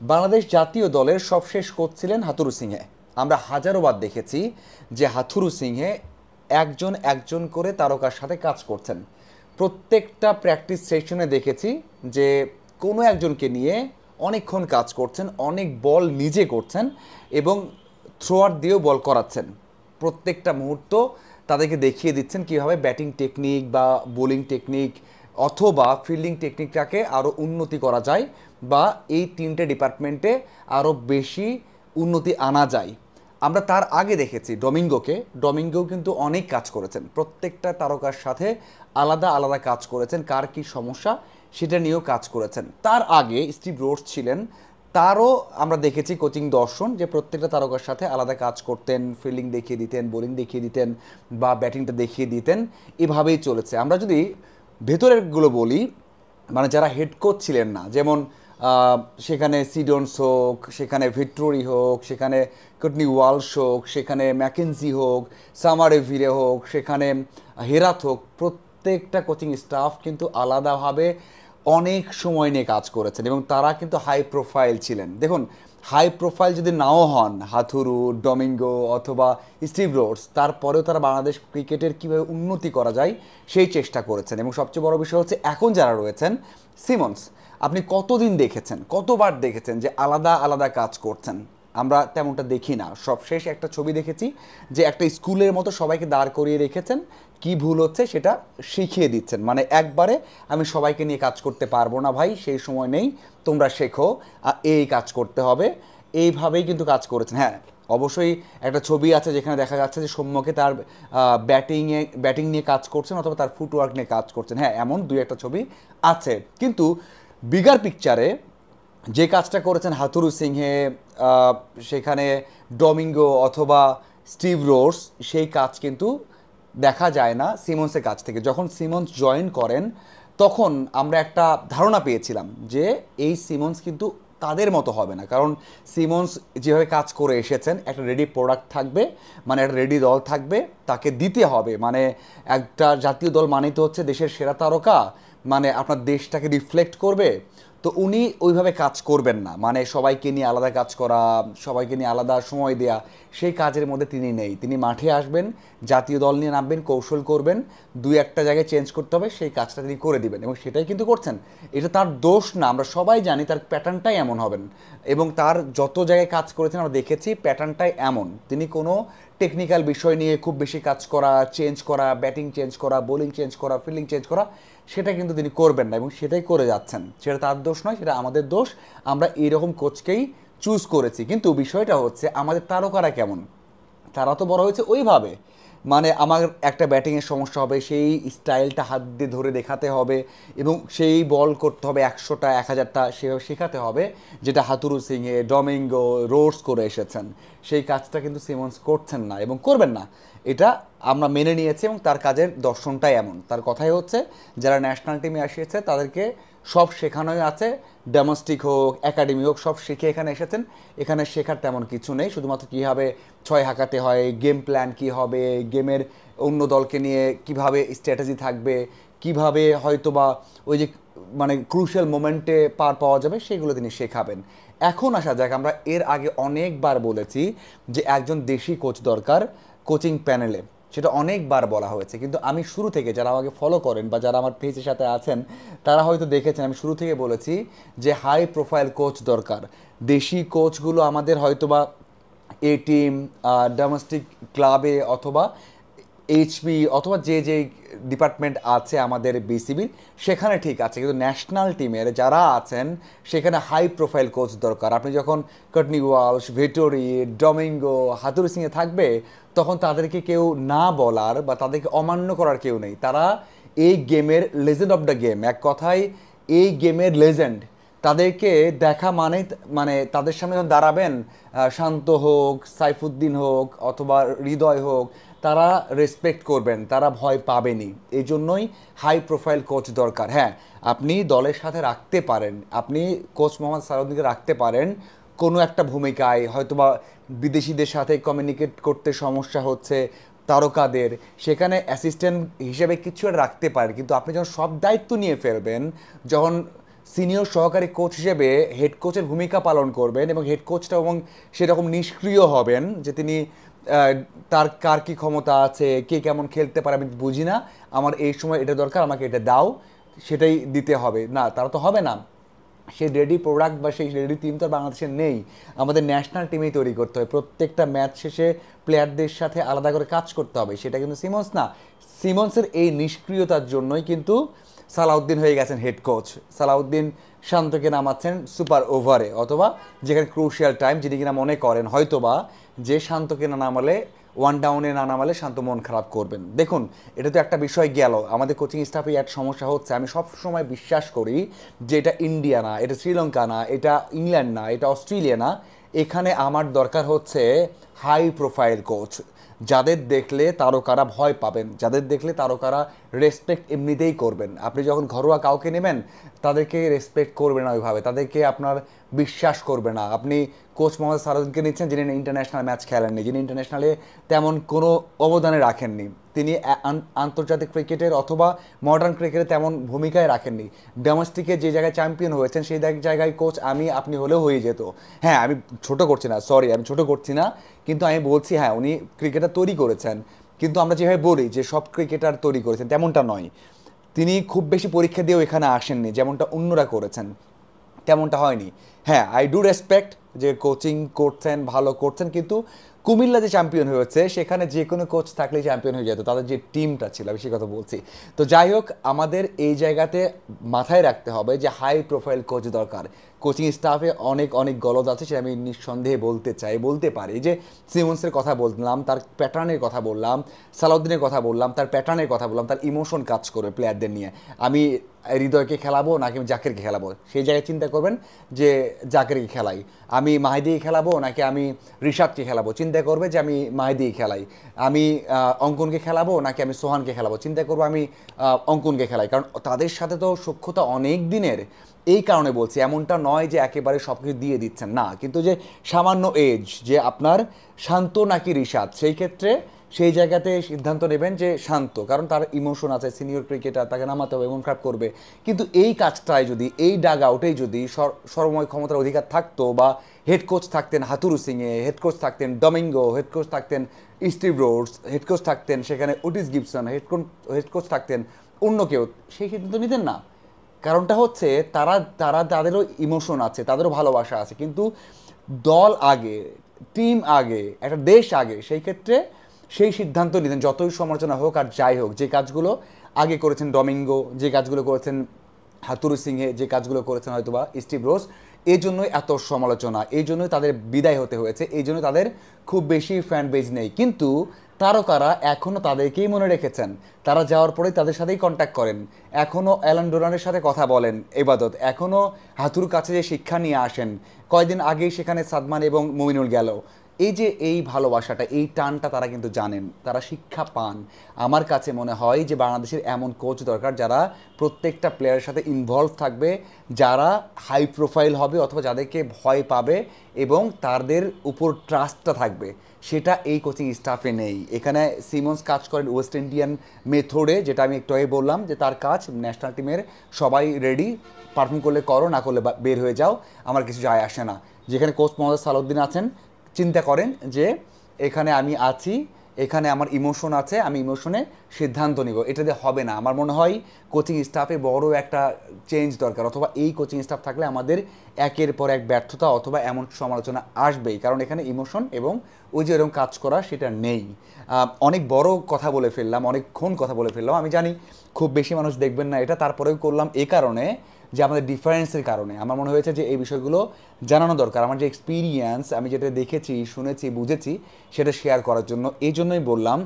বাংলাদেশ জাতীয় দলের সবশেষ কোচ ছিলেন হাথুরু সিংহে। আমরা হাজারোবার দেখেছি যে হাথুরু সিংহে একজন একজন করে তারকার সাথে কাজ করছেন। প্রত্যেকটা প্র্যাকটিস সেশনে দেখেছি যে কোনো একজনকে নিয়ে অনেকক্ষণ কাজ করছেন, অনেক বল নিজে করছেন এবং থ্রোয়ার দিয়েও বল করাচ্ছেন। প্রত্যেকটা মুহূর্ত তাদেরকে দেখিয়ে দিচ্ছেন কীভাবে ব্যাটিং টেকনিক বা বোলিং টেকনিক অথবা ফিল্ডিং টেকনিকটাকে আরও উন্নতি করা যায় বা এই তিনটে ডিপার্টমেন্টে আরও বেশি উন্নতি আনা যায়। আমরা তার আগে দেখেছি ডমিঙ্গো কিন্তু অনেক কাজ করেছেন, প্রত্যেকটা তারকার সাথে আলাদা আলাদা কাজ করেছেন, কার কী সমস্যা সেটা নিয়েও কাজ করেছেন। তার আগে স্টিভ রোডস ছিলেন, তারও আমরা দেখেছি কোচিং দর্শন যে প্রত্যেকটা তারকার সাথে আলাদা কাজ করতেন, ফিল্ডিং দেখিয়ে দিতেন, বোলিং দেখিয়ে দিতেন বা ব্যাটিংটা দেখিয়ে দিতেন। এভাবেই চলেছে। আমরা যদি ভেতরেরগুলো বলি, মানে যারা হেড কোচ ছিলেন না, যেমন সেখানে সিডন্স হোক, সেখানে ভিক্টোরি হোক, সেখানে কটনি ওয়ালশ হোক, সেখানে ম্যাকেনজি হোক, সামারেভিরে হোক, সেখানে হেরাত হোক, প্রত্যেকটা কোচিং স্টাফ কিন্তু আলাদাভাবে অনেক সময় নিয়ে কাজ করেছেন এবং তারা কিন্তু হাই প্রোফাইল ছিলেন। দেখুন, হাই প্রোফাইল যদি নাও হন হাথুরু, ডমিঙ্গো অথবা স্টিভ রোডস, তারপরেও তারা বাংলাদেশ ক্রিকেটের কীভাবে উন্নতি করা যায় সেই চেষ্টা করেছেন। এবং সবচেয়ে বড় বিষয় হচ্ছে এখন যারা রয়েছেন, সিমন্স, আপনি কতদিন দেখেছেন, কতবার দেখেছেন যে আলাদা আলাদা কাজ করছেন? আমরা তেমনটা দেখি না। সবশেষ একটা ছবি দেখেছি যে একটা স্কুলের মতো সবাইকে দাঁড় করিয়ে রেখেছেন, কি ভুল হচ্ছে সেটা শিখিয়ে দিচ্ছেন। মানে একবারে আমি সবাইকে নিয়ে কাজ করতে পারবো না ভাই, সেই সময় নেই, তোমরা শেখো, এই কাজ করতে হবে, এইভাবেই কিন্তু কাজ করেছেন। হ্যাঁ, অবশ্যই একটা ছবি আছে যেখানে দেখা যাচ্ছে যে সৌম্যকে তার ব্যাটিং নিয়ে কাজ করছেন অথবা তার ফুটওয়ার্ক নিয়ে কাজ করছেন। হ্যাঁ, এমন দুই একটা ছবি আছে, কিন্তু বিগার পিকচারে যে কাজটা করেছেন হাথুরু সিংহে, সেখানে ডমিঙ্গো অথবা স্টিভ রোডস, সেই কাজ কিন্তু দেখা যায় না সিমন্সের কাছ থেকে। যখন সিমন্স জয়েন করেন তখন আমরা একটা ধারণা পেয়েছিলাম যে এই সিমন্স কিন্তু তাদের মতো হবে না, কারণ সিমন্স যেভাবে কাজ করে এসেছেন, একটা রেডি প্রোডাক্ট থাকবে, মানে একটা রেডি দল থাকবে, তাকে দিতে হবে। মানে একটা জাতীয় দল মানেই তো হচ্ছে দেশের সেরা তারকা, মানে আপনার দেশটাকে রিফ্লেক্ট করবে। তো উনি ওইভাবে কাজ করবেন না, মানে সবাইকে নিয়ে আলাদা কাজ করা, সবাইকে নিয়ে আলাদা সময় দেয়া, সেই কাজের মধ্যে তিনি নেই। তিনি মাঠে আসবেন, জাতীয় দল নিয়ে নামবেন, কৌশল করবেন, দুই একটা জায়গায় চেঞ্জ করতে হবে, সেই কাজটা তিনি করে দিবেন এবং সেটাই কিন্তু করছেন। এটা তার দোষ না, আমরা সবাই জানি তার প্যাটার্নটাই এমন হবেন এবং তার যত জায়গায় কাজ করেছেন আমরা দেখেছি প্যাটার্নটাই এমন। তিনি কোনো টেকনিক্যাল বিষয় নিয়ে খুব বেশি কাজ করা, চেঞ্জ করা, ব্যাটিং চেঞ্জ করা, বোলিং চেঞ্জ করা, ফিল্ডিং চেঞ্জ করা, সেটা কিন্তু তিনি করবেন না এবং সেটাই করে যাচ্ছেন। সেটা তার দোষ নয়, সেটা আমাদের দোষ। আমরা এইরকম কোচকেই চুজ করেছি। কিন্তু বিষয়টা হচ্ছে আমাদের তারকারা কেমন, তারা তো বড় হয়েছে ওইভাবে, মানে আমার একটা ব্যাটিংয়ের সমস্যা হবে, সেই স্টাইলটা হাত দিয়ে ধরে দেখাতে হবে এবং সেই বল করতে হবে 100টা 1000টা, সেভাবে শেখাতে হবে, যেটা হাথুরু সিংহে, ডমিঙ্গো, রোডস করে এসেছেন। সেই কাজটা কিন্তু সিমন্স করছেন না এবং করবেন না, এটা আমরা মেনে নিয়েছি এবং তার কাজের দর্শনটাই এমন। তার কথাই হচ্ছে যারা ন্যাশনাল টিমে আসিয়েছে তাদেরকে সব শেখানোই আছে, ডোমেস্টিক হোক, একাডেমি হোক, সব শিখে এখানে এসেছেন। এখানে শেখার তেমন কিছু নেই, শুধুমাত্র কীভাবে ছয় হাঁকাতে হয়, গেম প্ল্যান কী হবে, গেমের অন্য দলকে নিয়ে কিভাবে স্ট্র্যাটেজি থাকবে, কিভাবে হয়তোবা ওই যে মানে ক্রুশিয়াল মোমেন্টে পার পাওয়া যাবে, সেগুলো তিনি শেখাবেন। এখন আসা যাক, আমরা এর আগে অনেকবার বলেছি যে একজন দেশি কোচ দরকার কোচিং প্যানেলে, সেটা অনেকবার বলা হয়েছে। কিন্তু আমি শুরু থেকে, যারা আমাকে ফলো করেন বা যারা আমার পেজের সাথে আছেন, তারা হয়তো দেখেছেন আমি শুরু থেকে বলেছি যে হাই প্রোফাইল কোচ দরকার। দেশি কোচগুলো আমাদের হয়তোবা এ টিম, ডোমেস্টিক ক্লাবে অথবা এইচপি অথবা যে যে ডিপার্টমেন্ট আছে আমাদের বিসিবির, সেখানে ঠিক আছে, কিন্তু ন্যাশনাল টিমের যারা আছেন সেখানে হাই প্রোফাইল কোচ দরকার। আপনি যখন Courtney Walsh, Vettori, Domingo, Hathuru সিংহে থাকবে, তখন তাদেরকে কেউ না বলার বা তাদেরকে অমান্য করার কেউ নেই। তারা এই গেমের লেজেন্ড অফ দ্য গেম, এক কথায় এই গেমের লেজেন্ড। তাদেরকে দেখা মানে, মানে তাদের সামনে যখন দাঁড়াবেন, শান্ত হোক, সাইফুদ্দিন হোক অথবা হৃদয় হোক, তারা রেসপেক্ট করবেন, তারা ভয় পাবেনই। এই জন্যই হাই প্রোফাইল কোচ দরকার। হ্যাঁ, আপনি দলের সাথে রাখতে পারেন, আপনি কোচ মোহাম্মদ সালাউদ্দিনকে রাখতে পারেন কোনো একটা ভূমিকায়, হয়তোবা বিদেশিদের সাথে কমিউনিকেট করতে সমস্যা হচ্ছে তারকাদের, সেখানে অ্যাসিস্ট্যান্ট হিসেবে কিছু রাখতে পারেন। কিন্তু আপনি যখন সব দায়িত্ব নিয়ে ফেলবেন, যখন সিনিয়র সহকারী কোচ হিসেবে হেড কোচের ভূমিকা পালন করবেন এবং হেড কোচটা এবং সেরকম নিষ্ক্রিয় হবেন যে তিনি তার কার কী ক্ষমতা আছে, কে কেমন খেলতে পারে আমি বুঝি না, আমার এই সময় এটা দরকার, আমাকে এটা দাও, সেটাই দিতে হবে, না তারা তো হবে না। সেই রেডি প্রোডাক্ট বা সেই রেডি টিম তো বাংলাদেশে নেই। আমাদের ন্যাশনাল টিমেই তৈরি করতে হবে, প্রত্যেকটা ম্যাচ শেষে প্লেয়ারদের সাথে আলাদা করে কাজ করতে হবে, সেটা কিন্তু সিমন্স না। সিমন্সের এই নিষ্ক্রিয়তার জন্যই কিন্তু সালাউদ্দিন হয়ে গেছেন হেড কোচ। সালাউদ্দিন শান্তকে নামাচ্ছেন সুপার ওভারে, অথবা যেখানে ক্রুশিয়াল টাইম, যিনি কিনা মনে করেন হয়তোবা যে শান্তকে না নামালে, ওয়ান ডাউনে না নামালে শান্ত মন খারাপ করবেন। দেখুন, এটা তো একটা বিষয় গেল, আমাদের কোচিং স্টাফে এক সমস্যা হচ্ছে। আমি সব সময় বিশ্বাস করি যে এটা ইন্ডিয়া না, এটা শ্রীলঙ্কা না, এটা ইংল্যান্ড না, এটা অস্ট্রেলিয়া না, এখানে আমার দরকার হচ্ছে হাই প্রোফাইল কোচ, যাদের দেখলে তারকারা ভয় পাবেন, যাদের দেখলে তারকারা রেসপেক্ট এমনিতেই করবেন। আপনি যখন ঘরোয়া কাউকে নেবেন তাদেরকে রেসপেক্ট করবে না ওইভাবে, তাদেরকে আপনার বিশ্বাস করবে না। আপনি কোচ মোহাম্মদ সালাউদ্দিনকে নিচ্ছেন যিনি ইন্টারন্যাশনাল ম্যাচ খেলেননি, যিনি ইন্টারন্যাশনালে তেমন কোনো অবদানে রাখেননি, তিনি আন্তর্জাতিক ক্রিকেটের অথবা মডার্ন ক্রিকেটে তেমন ভূমিকায় রাখেননি। ডোমেস্টিকে যে জায়গায় চ্যাম্পিয়ন হয়েছেন সেই জায়গায় কোচ আপনি হলেও হয়ে যেত। হ্যাঁ, আমি ছোট করছি না, সরি আমি ছোট করছি না, কিন্তু আমি বলছি হ্যাঁ উনি ক্রিকেটার তৈরি করেছেন, কিন্তু আমরা যেভাবে বলি যে সব ক্রিকেটার তৈরি করেছেন তেমনটা নয়। তিনি খুব বেশি পরীক্ষা দিয়েও এখানে আসেননি, যেমনটা অন্যরা করেছেন তেমনটা হয়নি। হ্যাঁ, আই ডু রেসপেক্ট যে কোচিং করছেন, ভালো করছেন, কিন্তু কুমিল্লা যে চ্যাম্পিয়ন হয়েছে সেখানে যে কোনো কোচ থাকলেই চ্যাম্পিয়ন হয়ে যেত, তাদের যে টিমটা ছিল, আমি সে কথা বলছি। তো যাই হোক, আমাদের এই জায়গাতে মাথায় রাখতে হবে যে হাই প্রোফাইল কোচ দরকার। কোচিং স্টাফে অনেক অনেক গলদ আছে, সেটা আমি নিঃসন্দেহে বলতে পারি। যে সিমন্সের কথা বললাম, তার প্যাটার্নের কথা বললাম, সালাউদ্দিনের কথা বললাম, তার প্যাটার্নের কথা বললাম, তার ইমোশন কাজ করে প্লেয়ারদের নিয়ে। আমি হৃদয়কে খেলাবো নাকি আমি জাকেরকে খেলাবো, সেই জায়গায় চিন্তা করবেন যে জাকেরকে খেলাই। আমি মাহিদিকে খেলাবো নাকি আমি রিশাদকে খেলাবো, চিন্তা করবে যে আমি মাহিদিকে খেলাই। আমি অঙ্কনকে খেলাবো নাকি আমি সোহানকে খেলাবো, চিন্তা করবো আমি অঙ্কনকে খেলাই। কারণ তাদের সাথে তো সখ্যতা অনেক দিনের। এই কারণে বলছি, এমনটা নয় যে একেবারে সব কিছু দিয়ে দিচ্ছেন না, কিন্তু যে সামান্য এজ, যে আপনার শান্ত নাকি রিশাদ, সেই ক্ষেত্রে সেই জায়গাতে সিদ্ধান্ত নেবেন যে শান্ত, কারণ তার ইমোশন আছে, সিনিয়র ক্রিকেটার, তাকে নামাতে হবে, এমন খারাপ করবে। কিন্তু এই কাজটায় যদি, এই ডাগ আউটেই যদি সর্বময় ক্ষমতার অধিকার থাকতো, বা হেড কোচ থাকতেন হাতুরু সিংয়ে, হেড কোচ থাকতেন ডমিঙ্গো, হেড কোচ থাকতেন স্টিভ রোডস, হেড কোচ থাকতেন সেখানে ওটিস গিবসন, হেড কোচ থাকতেন অন্য কেউ, সেই সিদ্ধান্ত নিতেন না। কারণটা হচ্ছে তারা তারা তাদেরও ইমোশন আছে, তাদেরও ভালোবাসা আছে, কিন্তু দল আগে, টিম আগে, একটা দেশ আগে, সেই ক্ষেত্রে সেই সিদ্ধান্ত নিতেন, যতই সমালোচনা হোক আর যাই হোক। যে কাজগুলো আগে করেছেন ডমিঙ্গো, যে কাজগুলো করেছেন হাতুরু সিংহে, যে কাজগুলো করেছেন হয়তোবা স্টিভ রোজ, এই জন্যই এত সমালোচনা, এই জন্যই তাদের বিদায় হতে হয়েছে, এই জন্য তাদের খুব বেশি ফ্যান বেজ নেই। কিন্তু তারকারা এখনও তাদেরকেই মনে রেখেছেন, তারা যাওয়ার পরেই তাদের সাথেই কন্ট্যাক্ট করেন, এখনও অ্যালান ডোনারের সাথে কথা বলেন এবাদত, এখনও হাতুর কাছে যে শিক্ষা নিয়ে আসেন। কয়েকদিন আগেই সেখানে সাদমান এবং মুমিনুল গেল। এই যে এই ভালোবাসাটা, এই টানটা তারা কিন্তু জানেন, তারা শিক্ষা পান। আমার কাছে মনে হয় যে বাংলাদেশের এমন কোচ দরকার যারা প্রত্যেকটা প্লেয়ারের সাথে ইনভলভ থাকবে, যারা হাই প্রোফাইল হবে অথবা যাদেরকে ভয় পাবে এবং তাদের উপর ট্রাস্টটা থাকবে, সেটা এই কোচিং স্টাফে নেই। এখানে সিমন্স কাজ করেন ওয়েস্ট ইন্ডিয়ান মেথডে, যেটা আমি একটু আগে বললাম যে তার কাজ ন্যাশনাল টিমের সবাই রেডি, পারফর্ম করলে করো, না করলে বের হয়ে যাও, আমার কিছু যায় আসে না। যেখানে কোচ মোহাম্মদ সালাউদ্দিন আছেন, চিন্তা করেন যে এখানে আমি আছি, এখানে আমার ইমোশন আছে, আমি ইমোশনে সিদ্ধান্ত নিব, এটাতে হবে না। আমার মনে হয় কোচিং স্টাফে বড় একটা চেঞ্জ দরকার, অথবা এই কোচিং স্টাফ থাকলে আমাদের একের পর এক ব্যর্থতা অথবা এমন সমালোচনা আসবেই, কারণ এখানে ইমোশন এবং ওই যে এরকম কাজ করা সেটা নেই। অনেক বড় কথা বলে ফেললাম, অনেকক্ষণ কথা বলে ফেললাম, আমি জানি খুব বেশি মানুষ দেখবেন না এটা, তারপরেও করলাম এই কারণে যে আমাদের ডিফারেন্সের কারণে আমার মনে হয়েছে যে এই বিষয়গুলো জানানো দরকার। আমার যে এক্সপিরিয়েন্স, আমি যেটা দেখেছি, শুনেছি, বুঝেছি, সেটা শেয়ার করার জন্য, এই জন্যই বললাম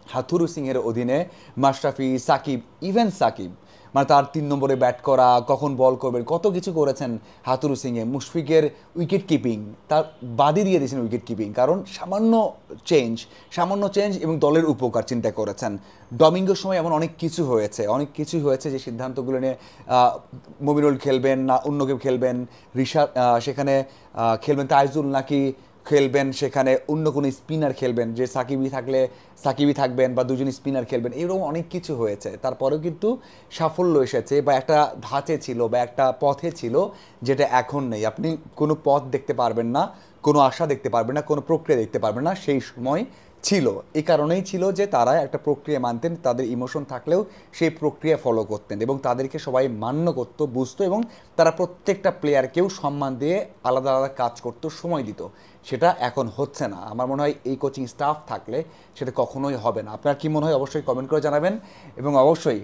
হাথুরু সিংয়ের অধীনে মাশরাফি, সাকিব, ইভেন সাকিব, মানে তার 3 নম্বরে ব্যাট করা, কখন বল করবেন, কত কিছু করেছেন হাথুরু সিংয়ে। মুশফিকের উইকেট কিপিং, তার বাদই দিয়ে দিয়েছেন উইকেট কিপিং, কারণ সামান্য চেঞ্জ এবং দলের উপকার চিন্তা করেছেন। ডমিঙ্গোর সময় এমন অনেক কিছু হয়েছে যে সিদ্ধান্তগুলো নিয়ে মুমিনুল খেলবেন না অন্য কেউ খেলবেন, রিশাদ সেখানে খেলবেন তাইজুল নাকি খেলবেন, সেখানে অন্য কোনো স্পিনার খেলবেন, যে সাকিবই থাকবেন বা দুজন স্পিনার খেলবেন, এরকম অনেক কিছু হয়েছে। তারপরেও কিন্তু সাফল্য এসেছে বা একটা ধাঁচে ছিল বা একটা পথে ছিল, যেটা এখন নেই। আপনি কোনো পথ দেখতে পারবেন না, কোনো আশা দেখতে পারবেন না, কোনো প্রক্রিয়া দেখতে পারবেন না। সেই সময় ছিল, এই কারণেই ছিল যে তারা একটা প্রক্রিয়া মানতেন, তাদের ইমোশন থাকলেও সেই প্রক্রিয়া ফলো করতেন এবং তাদেরকে সবাই মান্য করতো, বুঝতো, এবং তারা প্রত্যেকটা প্লেয়ারকেও সম্মান দিয়ে আলাদা আলাদা কাজ করতো, সময় দিত। সেটা এখন হচ্ছে না। আমার মনে হয় এই কোচিং স্টাফ থাকলে সেটা কখনোই হবে না। আপনার কি মনে হয় অবশ্যই কমেন্ট করে জানাবেন, এবং অবশ্যই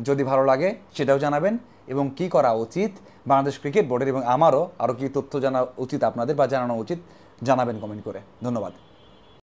যদি ভালো লাগে সেটাও জানাবেন, এবং কি করা উচিত বাংলাদেশ ক্রিকেট বোর্ডের, এবং আমারও আরও কি তথ্য জানা উচিত আপনাদের বা জানানো উচিত জানাবেন কমেন্ট করে। ধন্যবাদ।